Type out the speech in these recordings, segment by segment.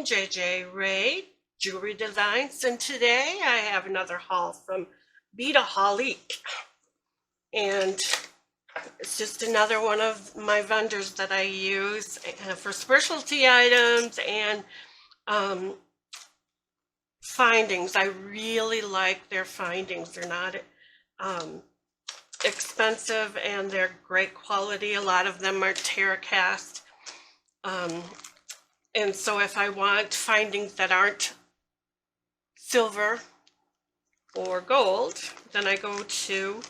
I'm JJ Ray, Jewelry Designs, and today I have another haul from Beadaholic, and it's just another one of my vendors that I use for specialty items and findings. I really like their findings. They're not expensive and they're great quality. A lot of them are terra cast. And so if I want findings that aren't silver or gold, then I go to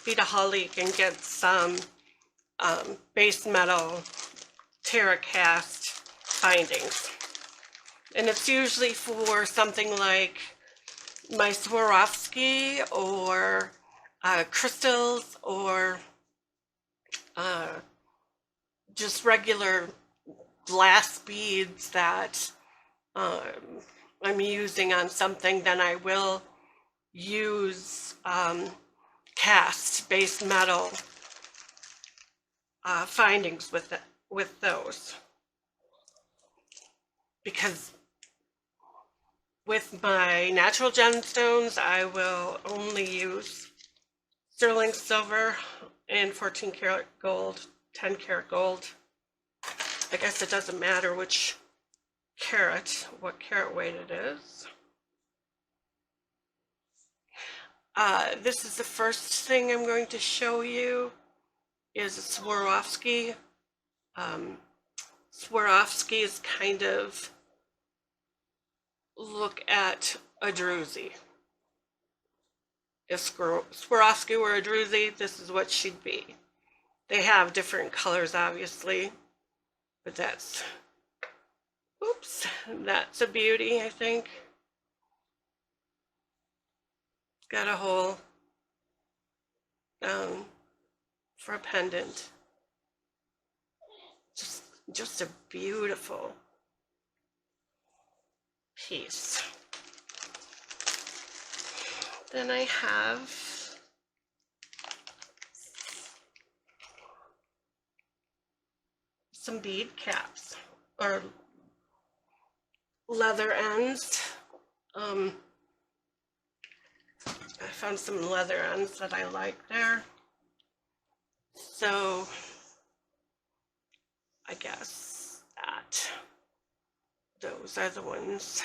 Beadaholic and get some base metal terra cast findings. And it's usually for something like my Swarovski or crystals or just regular glass beads that I'm using on something. Then I will use cast base metal findings with those, because with my natural gemstones I will only use sterling silver and 14 karat gold, 10 karat gold. I guess it doesn't matter which carat, what carat weight it is. This is the first thing I'm going to show you is a Swarovski. Swarovski is kind of look at a druzy. If Swarovski were a druzy, this is what she'd be. They have different colors, obviously, but that's, oops, that's a beauty, I think. Got a hole for a pendant. Just a beautiful piece. Then I have some bead caps or leather ends. I found some leather ends that I like there. So I guess that those are the ones.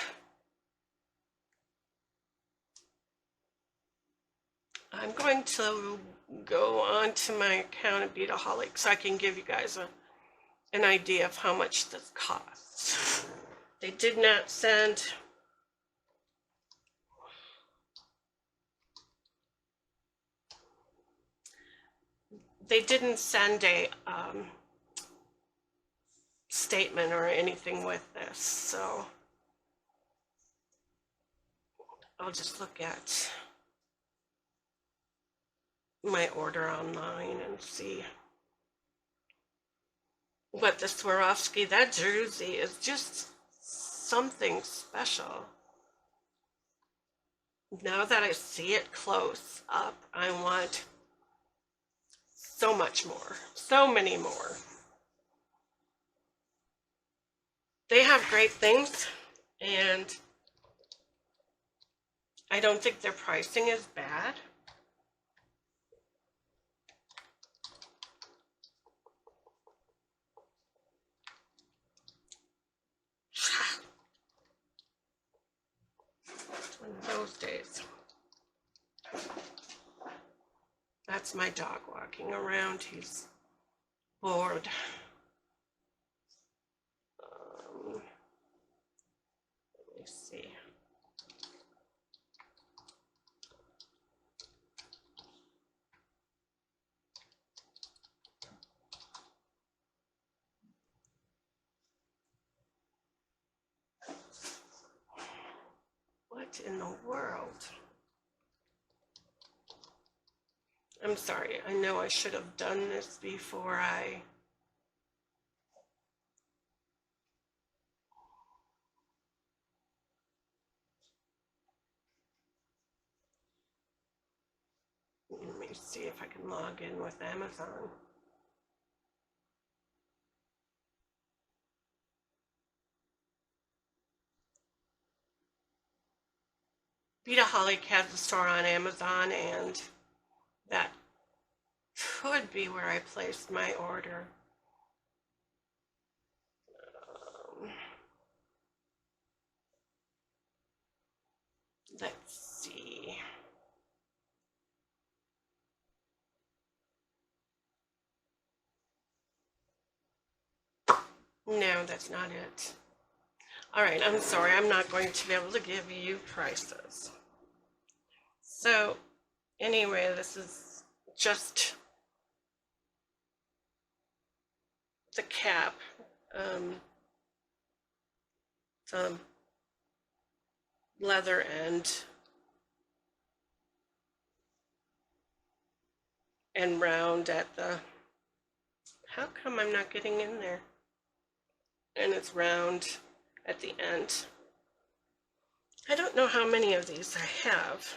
I'm going to go on to my account at Beadaholic so I can give you guys an idea of how much this costs. They did not send a statement or anything with this, so I'll just look at my order online and see what the Swarovski, that druzy is just something special. Now that I see it close up, I want so much more, so many more. They have great things, and I don't think their pricing is bad. It's one of those days. That's my dog walking around. He's bored. Let me see. What in the world? I'm sorry, I know I should have done this before I let me see if I can log in with Amazon. Beadaholic has a store on Amazon, and that could be where I placed my order. Let's see. No, that's not it. All right, I'm sorry. I'm not going to be able to give you prices. So, anyway, this is just the cap. Some leather and round at the, how come I'm not getting in there? And it's round at the end. I don't know how many of these I have.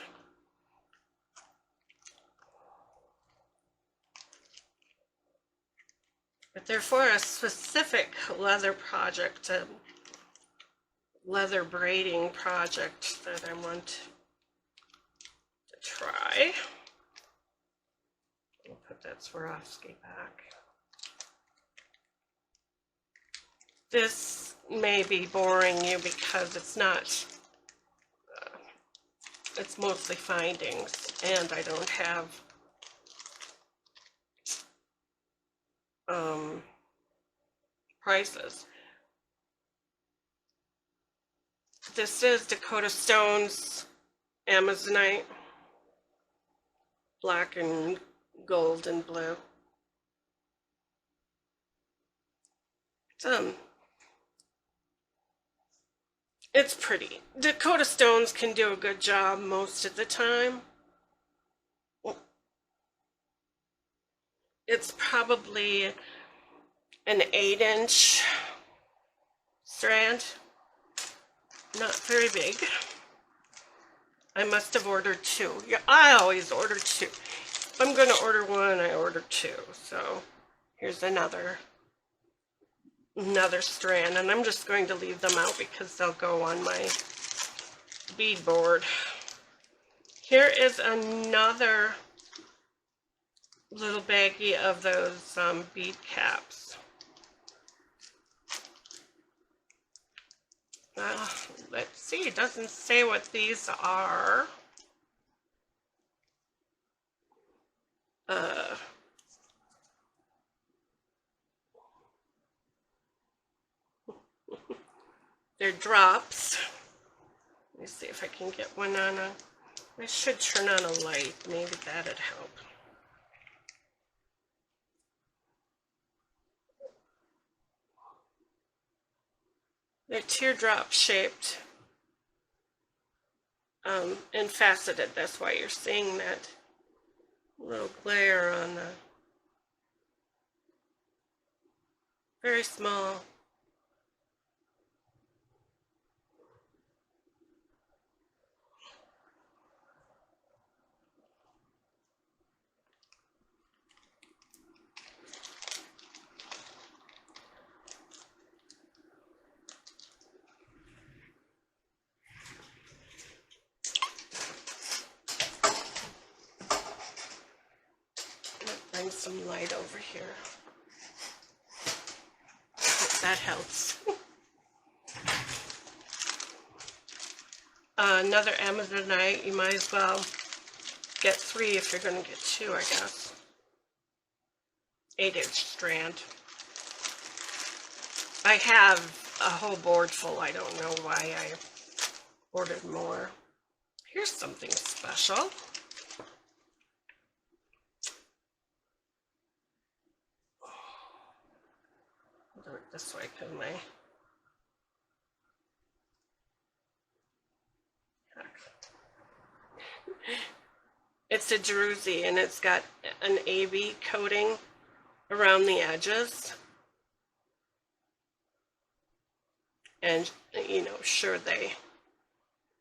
But they're for a specific leather project, a leather braiding project that I want to try. I'll put that Swarovski back. This may be boring you because it's not, it's mostly findings, and I don't have prices. This is Dakota Stones Amazonite, black and gold and blue. It's pretty. Dakota Stones can do a good job most of the time. It's probably an 8-inch strand, not very big. I must have ordered 2. Yeah, I always order 2. If I'm going to order 1, I order 2. So here's another strand, and I'm just going to leave them out because they'll go on my bead board. Here is another little baggie of those bead caps. Let's see, it doesn't say what these are. They're drops. Let me see if I can get one on a, I should turn on a light, maybe that'd help. They're teardrop shaped and faceted. That's why you're seeing that little glare on the very small. Bring some light over here. Hope that helps. Another Amazonite. You might as well get 3 if you're going to get 2, I guess. 8-inch strand. I have a whole board full. I don't know why I ordered more. Here's something special. I'll do it this way because my it's a druzy, and it's got an AB coating around the edges. And, you know, sure, they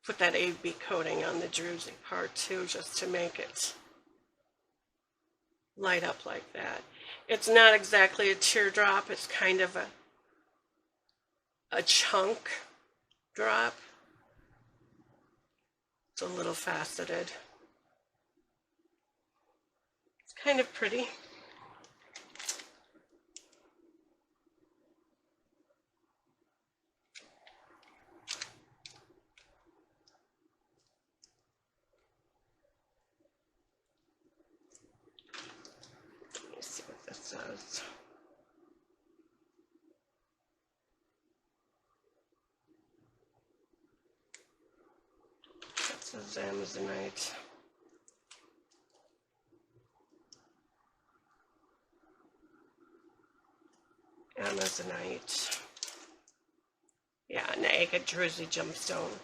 put that AB coating on the druzy part too, just to make it light up like that. It's not exactly a teardrop, it's kind of a chunk drop. It's a little faceted. It's kind of pretty. Let me see what this says. That says Amazonite. Amazonite. Yeah, an agate druzy gemstone.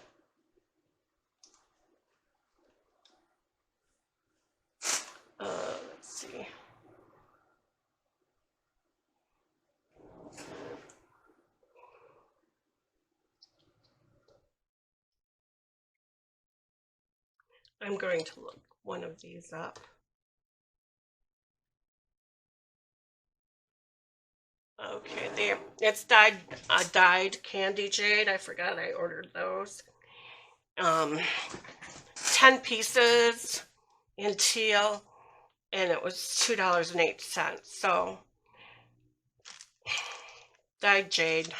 Let's see. I'm going to look one of these up. Okay, there. It's dyed candy jade. I forgot I ordered those. 10 pieces in teal, and it was $2.08. So, dyed jade,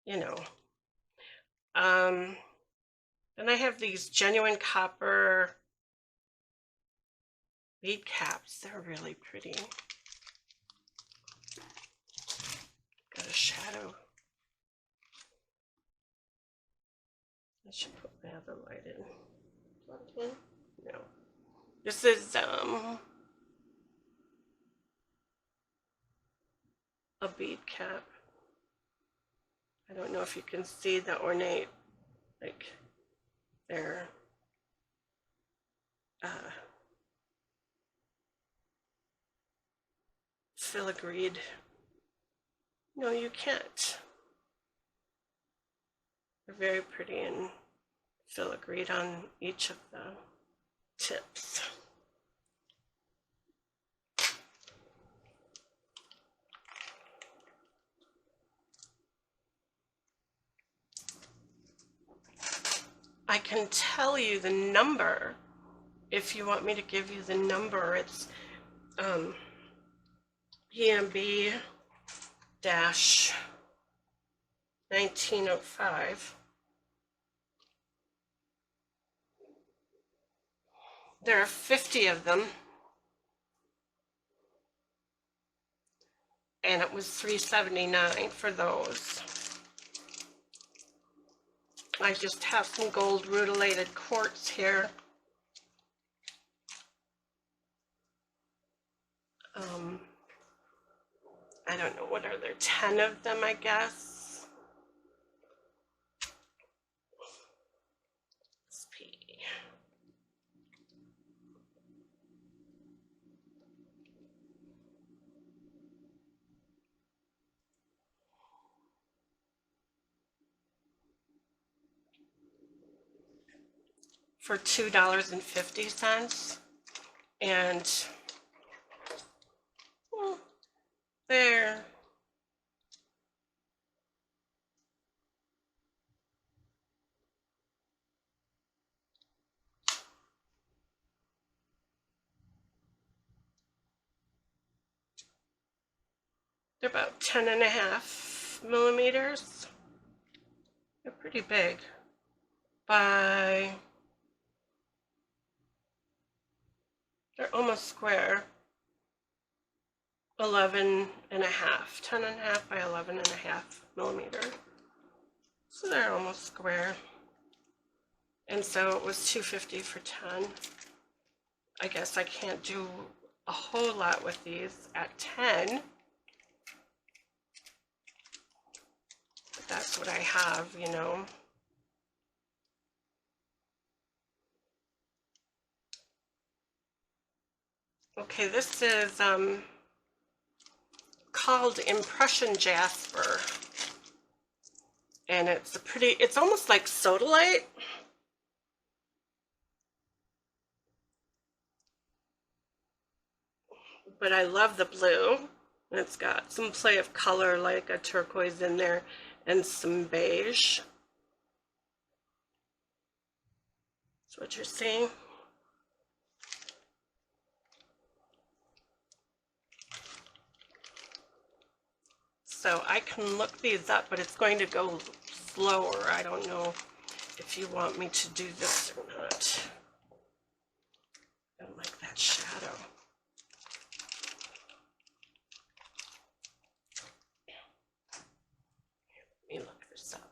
you know. Then I have these genuine copper bead caps. They're really pretty. Got a shadow. I should put my other light in. Plugged in? No. This is a bead cap. I don't know if you can see the ornate, like they're filigreed. No, you can't. They're very pretty and filigreed on each of the tips. I can tell you the number if you want me to give you the number. It's PMB-1905. There are 50 of them, and it was $3.79 for those. I just have some gold rutilated quartz here. I don't know, what are there, 10 of them, I guess. SP. For $2.50, and well, they're about 10.5 millimeters. They're pretty big. They're almost square. 11.5, 10.5 by 11.5 millimeter. So they're almost square. And so it was $2.50 for 10. I guess I can't do a whole lot with these at 10. But that's what I have, you know. Okay, this is called Impression Jasper. And it's almost like sodalite. But I love the blue. It's got some play of color, like a turquoise in there, and some beige. That's what you're seeing. So I can look these up, but it's going to go slower. I don't know if you want me to do this or not. I don't like that shadow. Let me look this up.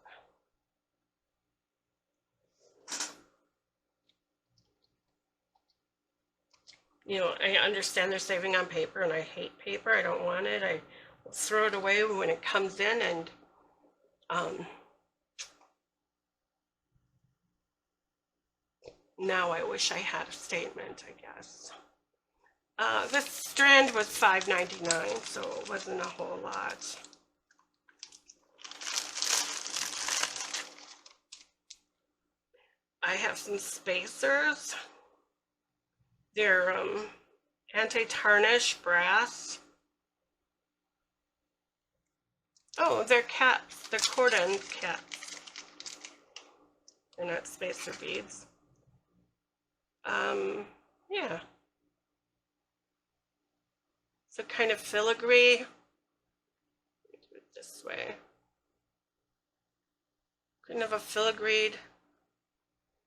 You know, I understand they're saving on paper, and I hate paper. I don't want it. I will throw it away when it comes in, and now I wish I had a statement, I guess. This strand was $5.99, so it wasn't a whole lot. I have some spacers. They're anti-tarnish brass. Oh, they're caps. They're cord-end caps. They're not spacer beads. Yeah. So kind of filigree. Do it this way. Kind of a filigreed.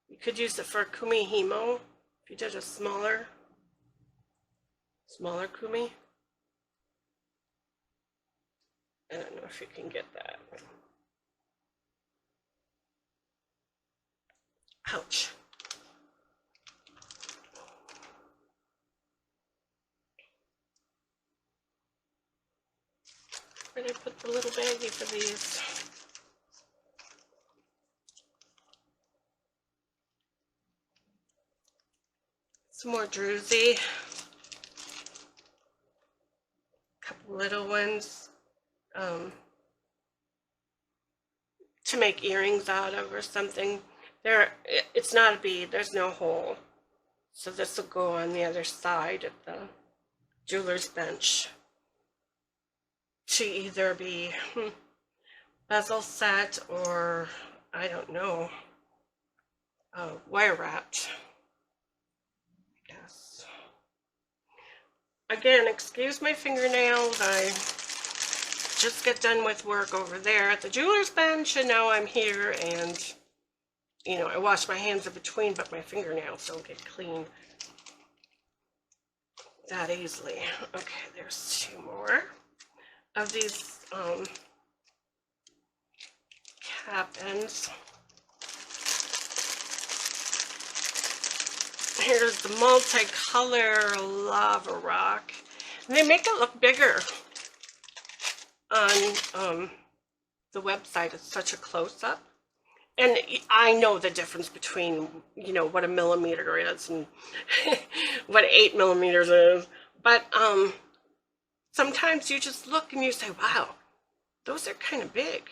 You could use it for kumi himo if you did a smaller kumi. I don't know if you can get that. Ouch. Where did I put the little baggie for these? Some more druzy. A couple little ones to make earrings out of or something. It's not a bead, there's no hole. So this will go on the other side of the jeweler's bench to either be bezel set or, I don't know, wire wrapped, I guess. Again, excuse my fingernails. I just get done with work over there at the jeweler's bench, and now I'm here, and you know, I wash my hands in between, but my fingernails don't get clean that easily. Okay, there's two more of these cap ends. Here's the multicolor lava rock. And they make it look bigger on the website. It's such a close-up. And I know the difference between, you know, what a millimeter is and what 8 millimeters is. But sometimes you just look and you say, wow, those are kind of big.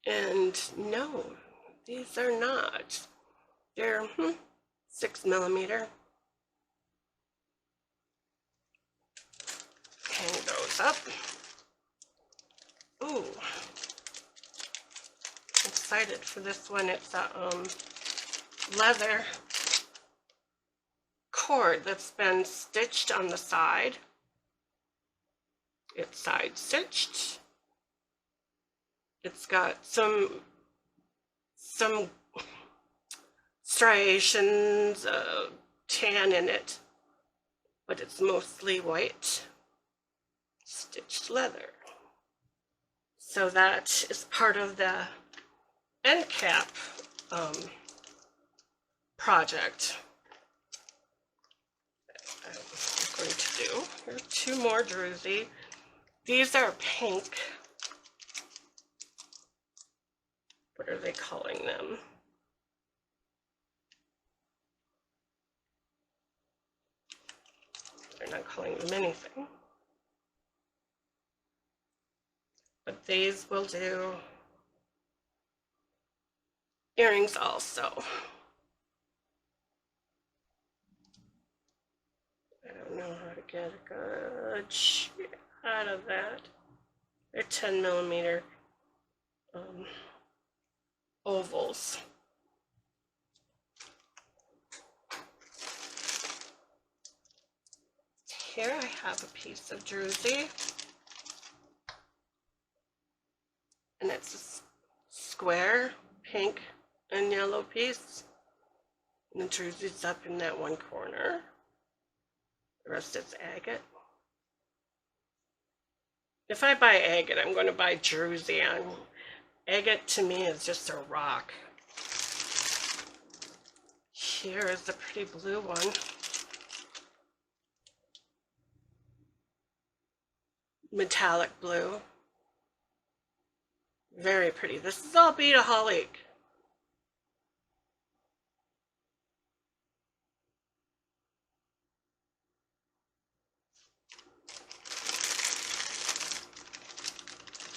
And no, these are not. They're 6 millimeter. Hang those up. Ooh. Excited for this one. It's a leather cord that's been stitched on the side. It's side stitched. It's got some striations of tan in it, but it's mostly white stitched leather. So that is part of the end cap project I'm going to do. Here are two more druzy. These are pink. What are they calling them? They're not calling them anything. But these will do earrings also. I don't know how to get a good shot out of that. They're 10 millimeter ovals. here I have a piece of druzy, and it's a square pink and yellow piece, and the druzy's up in that one corner. The rest is agate. If I buy agate, I'm going to buy druzy on. Agate to me is just a rock. Here is the pretty blue one. Metallic blue. Very pretty. This is all Beadaholic.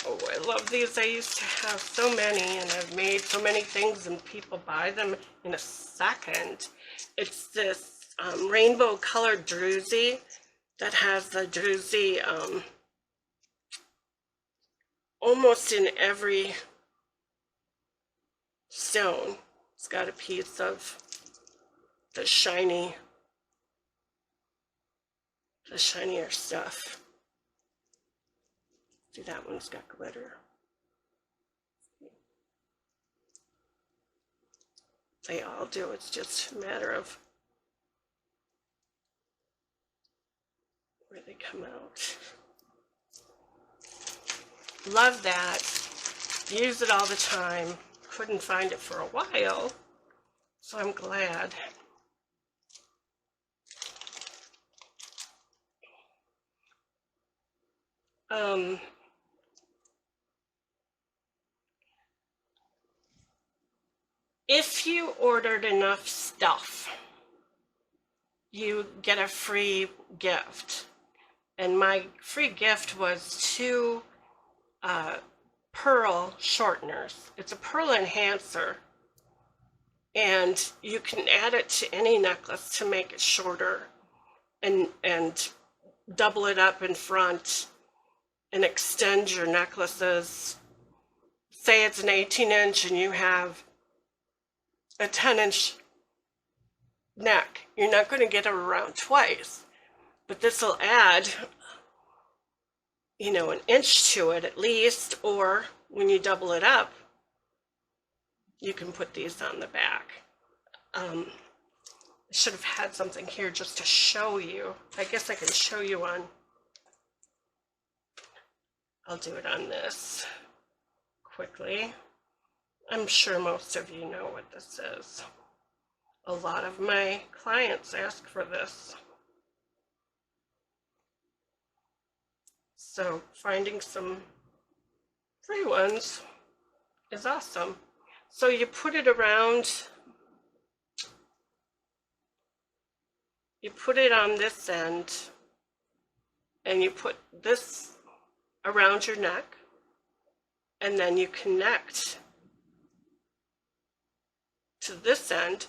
Oh, I love these. I used to have so many, and I've made so many things, and people buy them in a second. It's this rainbow colored druzy that has the druzy almost in every stone. It's got a piece of the shinier stuff. See, that one's got glitter. They all do. It's just a matter of where they come out. Love that. Use it all the time. Couldn't find it for a while, so I'm glad. If you ordered enough stuff, you get a free gift. And my free gift was 2 pearl shorteners. It's a pearl enhancer, and you can add it to any necklace to make it shorter and double it up in front and extend your necklaces. Say it's an 18-inch and you have a 10-inch neck. You're not going to get it around twice, but this will add, you know, an inch to it at least, or when you double it up, you can put these on the back. I should have had something here just to show you. I guess I can show you on, I'll do it on this quickly. I'm sure most of you know what this is. A lot of my clients ask for this. So finding some free ones is awesome. So you put it around, you put it on this end, and you put this around your neck, and then you connect to this end.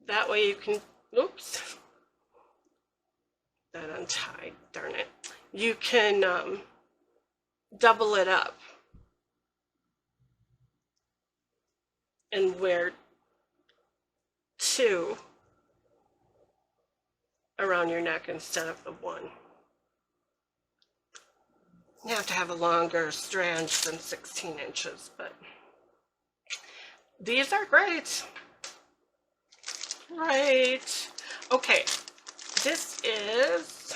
That way you can, oops, that untied, darn it. You can double it up and wear 2 around your neck instead of the 1. You have to have a longer strand than 16 inches, but these are great. Right. Okay, this is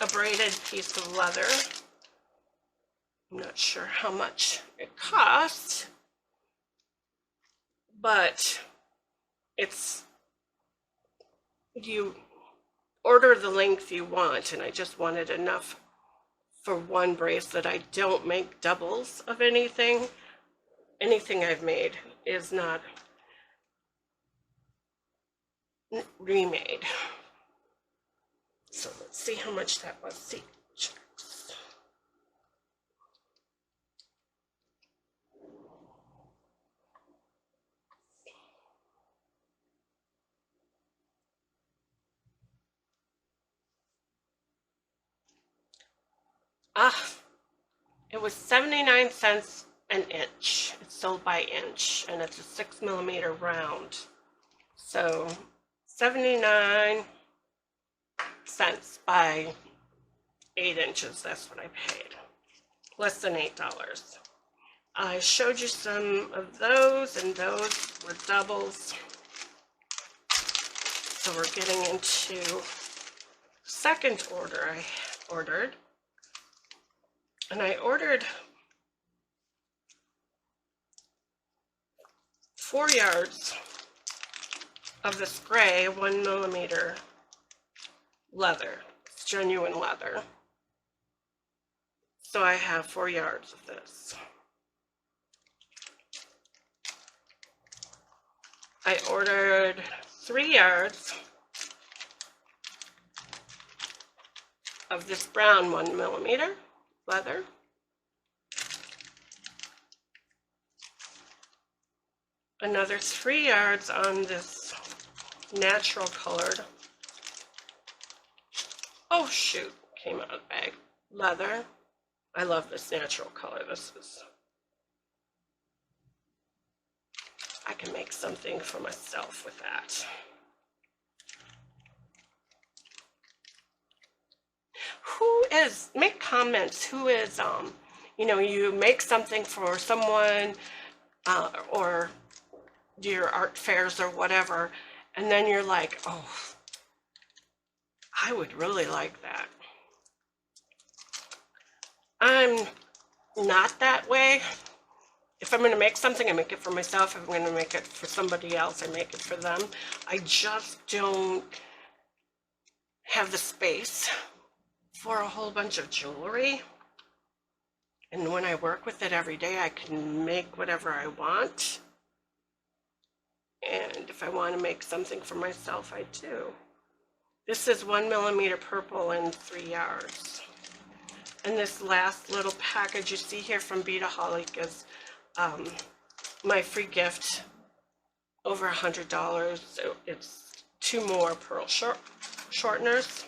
a braided piece of leather. I'm not sure how much it costs, but it's, you order the length you want, and I just wanted enough for 1 bracelet. I don't make doubles of anything. Anything I've made is not remade. So let's see how much that was. See, checks. It was 79 cents an inch. It's sold by inch, and it's a 6mm round. So $0.79 by 8 inches. That's what I paid. Less than $8. I showed you some of those, and those were doubles. So we're getting into second order I ordered. And I ordered 4 yards of this gray 1mm leather. It's genuine leather. So I have 4 yards of this. I ordered 3 yards of this brown 1mm leather. Another 3 yards on this natural colored, oh shoot, came out of the bag, leather. I love this natural color. I can make something for myself with that. Make comments, you make something for someone or your art fairs or whatever, and then you're like, oh, I would really like that. I'm not that way. If I'm going to make something, I make it for myself. If I'm going to make it for somebody else, I make it for them. I just don't have the space for a whole bunch of jewelry. And when I work with it every day, I can make whatever I want. And if I want to make something for myself, I do. This is 1mm purple and 3 yards. And this last little package you see here from Beadaholic is my free gift, over $100. So it's 2 more pearl shorteners.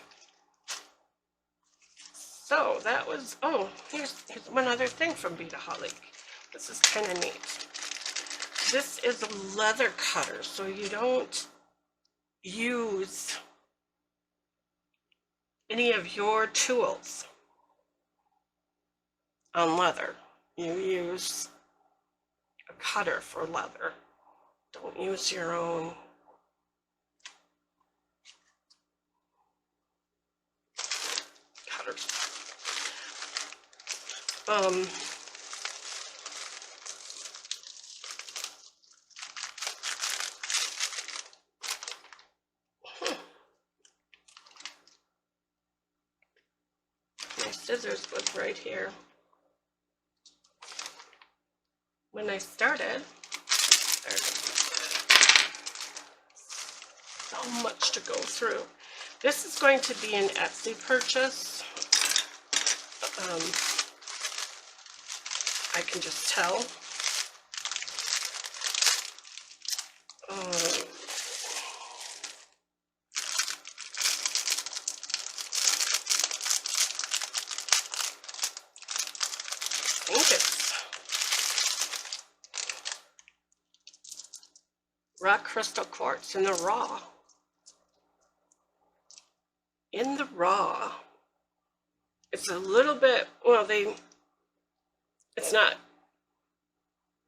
So that was, oh, here's one other thing from Beadaholic. This is kind of neat. This is a leather cutter, so you don't use any of your tools on leather. You use a cutter for leather. Don't use your own cutters. My scissors was right here. When I started, so much to go through. This is going to be an Etsy purchase. I can just tell. I think it's rock crystal quartz in the raw. In the raw. It's a little bit, well, it's not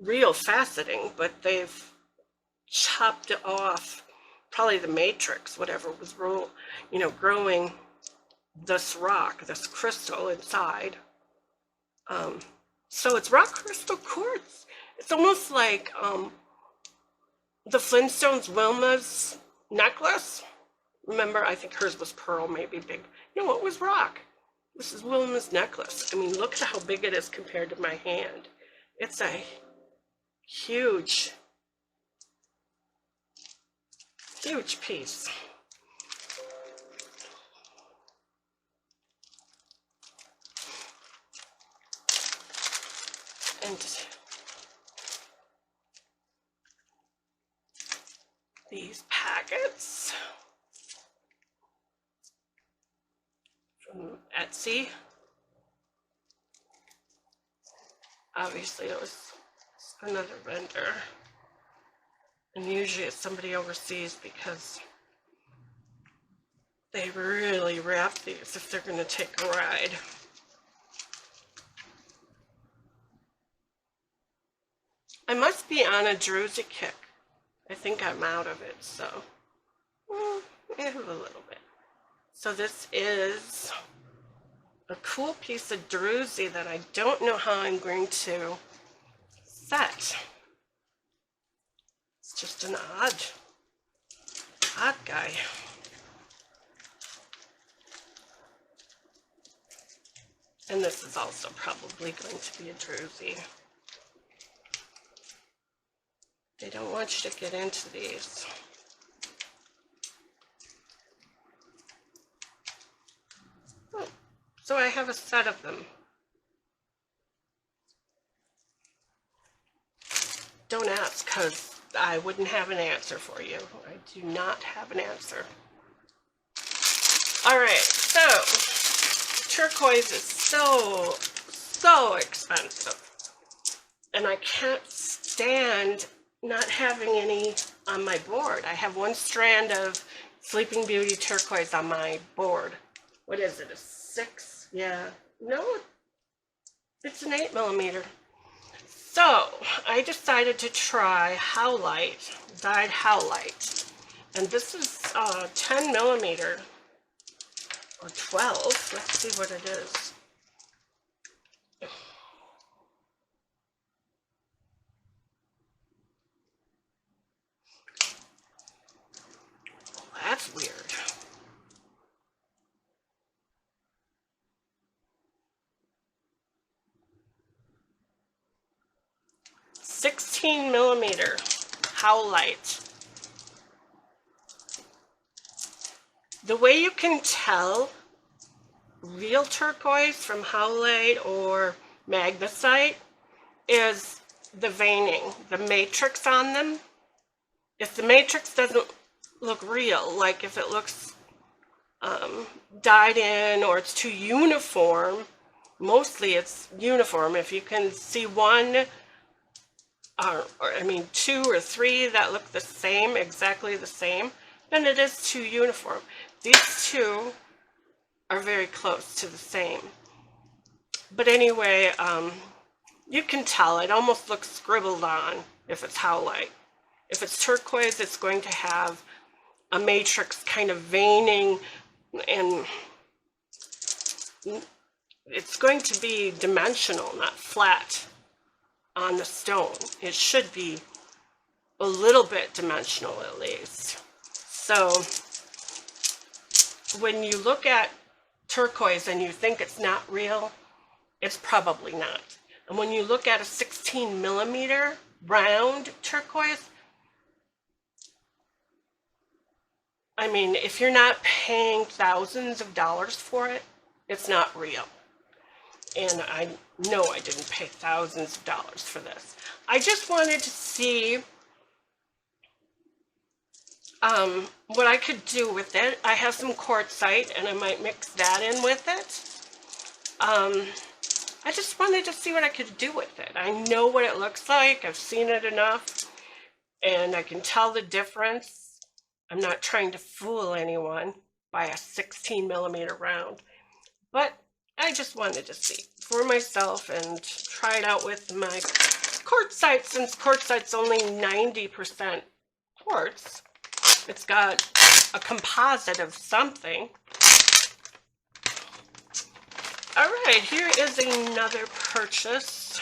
real faceting, but they've chopped it off, probably the matrix, whatever was growing this rock, this crystal inside. So it's rock crystal quartz. It's almost like the Flintstones Wilma's necklace. Remember, I think hers was pearl, maybe big. No, it was rock. This is Wilma's necklace. I mean, look at how big it is compared to my hand. It's a huge, huge piece. And these packets from Etsy. Obviously, it was another vendor. And usually it's somebody overseas because they really wrap these if they're going to take a ride. I must be on a druzy kick. I think I'm out of it, so a little bit. So this is a cool piece of druzy that I don't know how I'm going to set. It's just an odd guy. And this is also probably going to be a druzy. They don't want you to get into these. Oh, so I have a set of them. Don't ask, because I wouldn't have an answer for you. I do not have an answer. All right, so turquoise is so expensive. And I can't stand not having any on my board. I have one strand of Sleeping Beauty turquoise on my board. What is it, a 6? Yeah, no, it's an 8mm. So I decided to try Howlite, dyed Howlite. And this is 10mm or 12. Let's see what it is. That's weird. $16mm Howlite. The way you can tell real turquoise from Howlite or magnesite is the veining, the matrix on them. If the matrix doesn't look real, like if it looks dyed in or it's too uniform, mostly it's uniform. If you can see one or I mean 2 or 3 that look the same, exactly the same, then it is too uniform. These two are very close to the same. But anyway, you can tell it almost looks scribbled on if it's Howlite. If it's turquoise, it's going to have a matrix kind of veining, and it's going to be dimensional, not flat on the stone. It should be a little bit dimensional at least. So when you look at turquoise and you think it's not real, it's probably not. And when you look at a 16mm round turquoise, I mean, if you're not paying thousands of dollars for it, it's not real. And I know I didn't pay thousands of dollars for this. I just wanted to see what I could do with it. I have some quartzite and I might mix that in with it. I just wanted to see what I could do with it. I know what it looks like. I've seen it enough and I can tell the difference. I'm not trying to fool anyone by a 16mm round, but I just wanted to see for myself and try it out with my quartzite. Since quartzite's only 90% quartz, it's got a composite of something. All right, here is another purchase.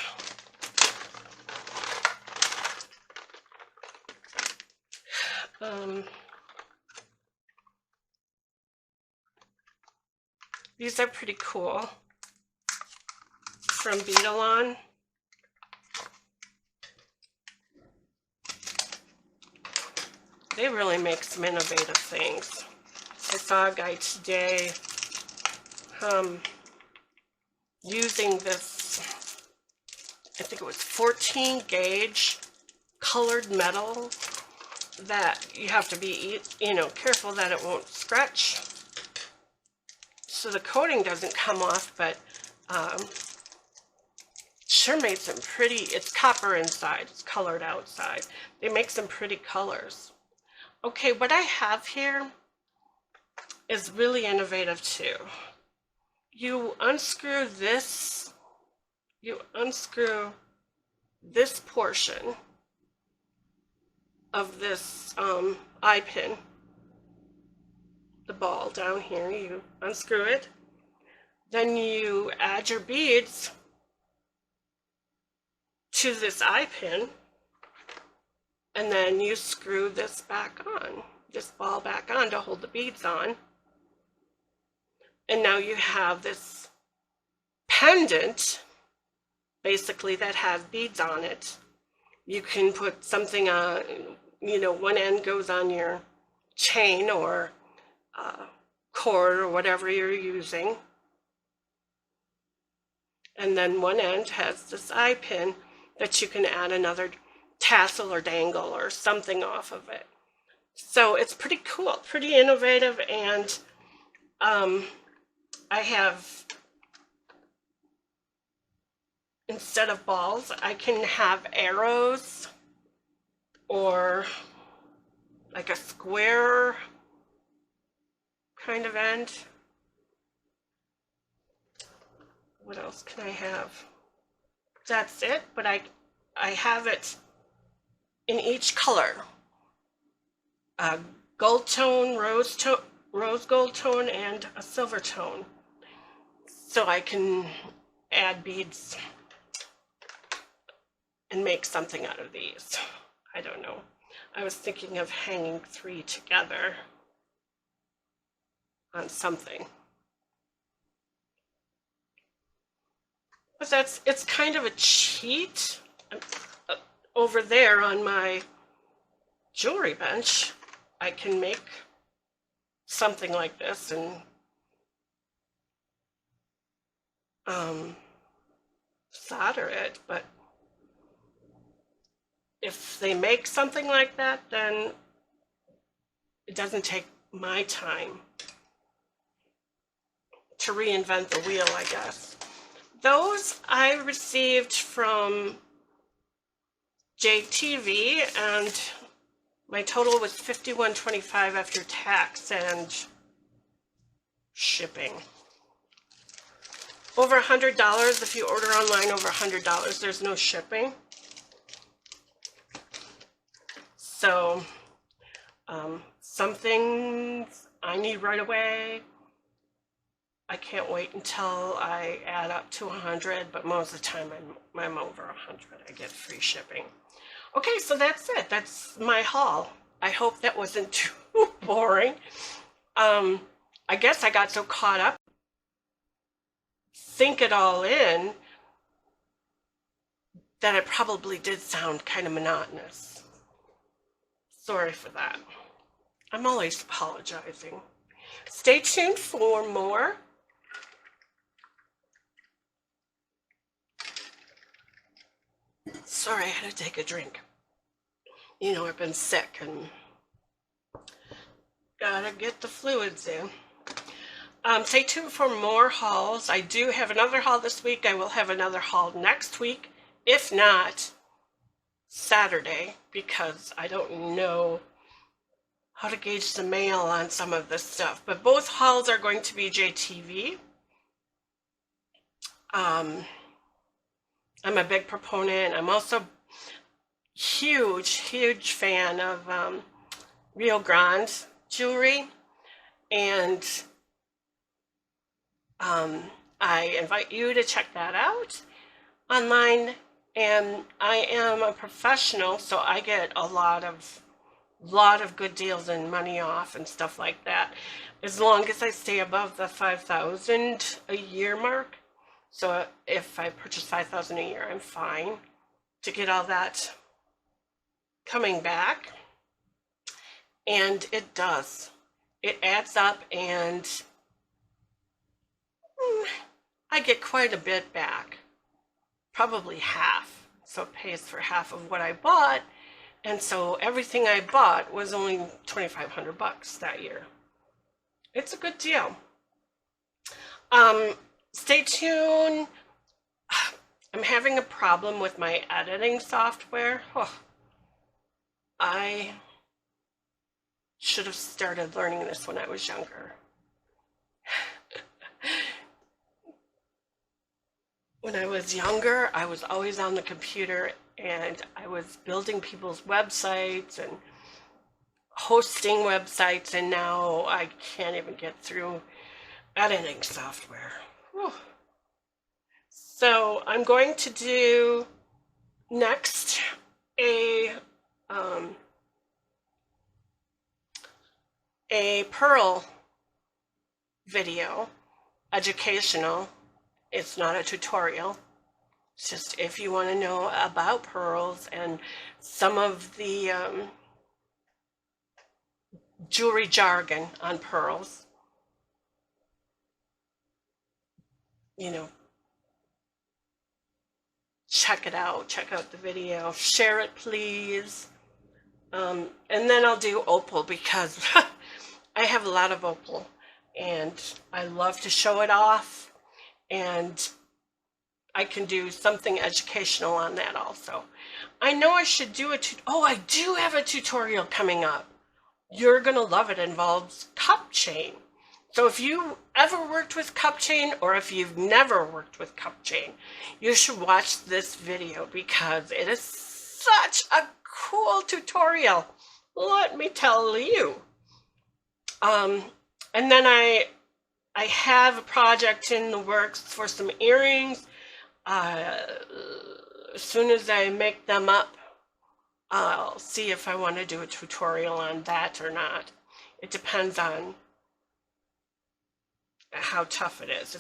These are pretty cool from Beadaholic. They really make some innovative things. I saw a guy today using this, I think it was 14 gauge colored metal that you have to be, careful that it won't scratch so the coating doesn't come off, but sure made some pretty, it's copper inside, it's colored outside. They make some pretty colors. Okay, what I have here is really innovative too. You unscrew this portion of this eye pin, the ball down here, you unscrew it, then you add your beads to this eye pin, and then you screw this back on, this ball back on to hold the beads on. And now you have this pendant, basically, that has beads on it. You can put something on, you know, one end goes on your chain or cord or whatever you're using. And then one end has this eye pin that you can add another tassel or dangle or something off of it. So it's pretty cool, pretty innovative, and I have, instead of balls, I can have arrows or like a square kind of end. What else can I have? That's it, but I have it in each color. Gold tone, rose gold tone, and a silver tone. So I can add beads and make something out of these. I don't know. I was thinking of hanging 3 together on something. But it's kind of a cheat. Over there on my jewelry bench, I can make something like this and solder it, but if they make something like that, then it doesn't take my time to reinvent the wheel, I guess. Those I received from JTV, and my total was $51.25 after tax and shipping. Over $100 if you order online. Over $100, there's no shipping. So some things I need right away. I can't wait until I add up to 100, but most of the time I'm over 100. I get free shipping. Okay, so that's it. That's my haul. I hope that wasn't too boring. I guess I got so caught up, think it all in, that it probably did sound kind of monotonous. Sorry for that. I'm always apologizing. Stay tuned for more. Sorry, I had to take a drink. You know, I've been sick and gotta get the fluids in. Stay tuned for more hauls. I do have another haul this week. I will have another haul next week, if not Saturday, because I don't know how to gauge the mail on some of this stuff. But both hauls are going to be JTV. I'm a big proponent. I'm also huge fan of Rio Grande jewelry, and I invite you to check that out online. And I am a professional, so I get a lot of good deals and money off and stuff like that, as long as I stay above the 5,000 a year mark. So if I purchase 5,000 a year, I'm fine to get all that coming back. And it does. It adds up, and I get quite a bit back. Probably half. So it pays for half of what I bought. And so everything I bought was only $2,500 that year. It's a good deal. Stay tuned. I'm having a problem with my editing software. Oh, I should have started learning this when I was younger. when I was younger, I was always on the computer and I was building people's websites and hosting websites, and now I can't even get through editing software. Whew. So I'm going to do next a pearl video, educational. It's not a tutorial. It's just if you want to know about pearls and some of the jewelry jargon on pearls, you know, check it out. Check out the video. Share it, please. And then I'll do opal because I have a lot of opal and I love to show it off, and I can do something educational on that also. I know I should do I do have a tutorial coming up. You're gonna love it. It involves cup chain. So if you ever worked with cup chain, or if you've never worked with cup chain, you should watch this video because it is such a cool tutorial. Let me tell you. And then I have a project in the works for some earrings. As soon as I make them up, I'll see if I want to do a tutorial on that or not. It depends on how tough it is.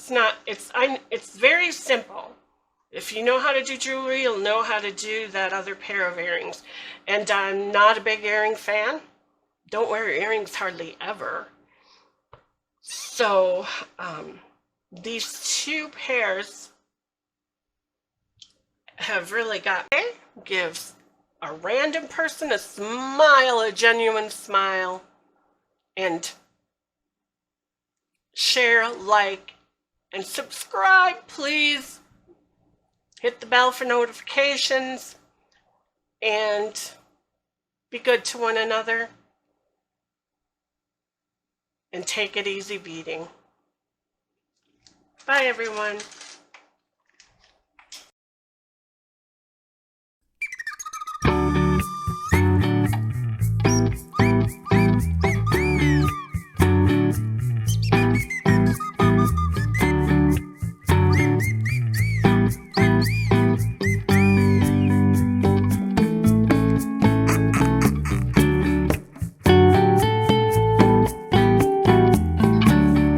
It's very simple. If you know how to do jewelry, you'll know how to do that other pair of earrings. And I'm not a big earring fan. Don't wear earrings hardly ever. So these two pairs have really got, gives a random person a smile, a genuine smile, and share, like, and subscribe, please. Hit the bell for notifications and be good to one another and take it easy beading. Bye, everyone.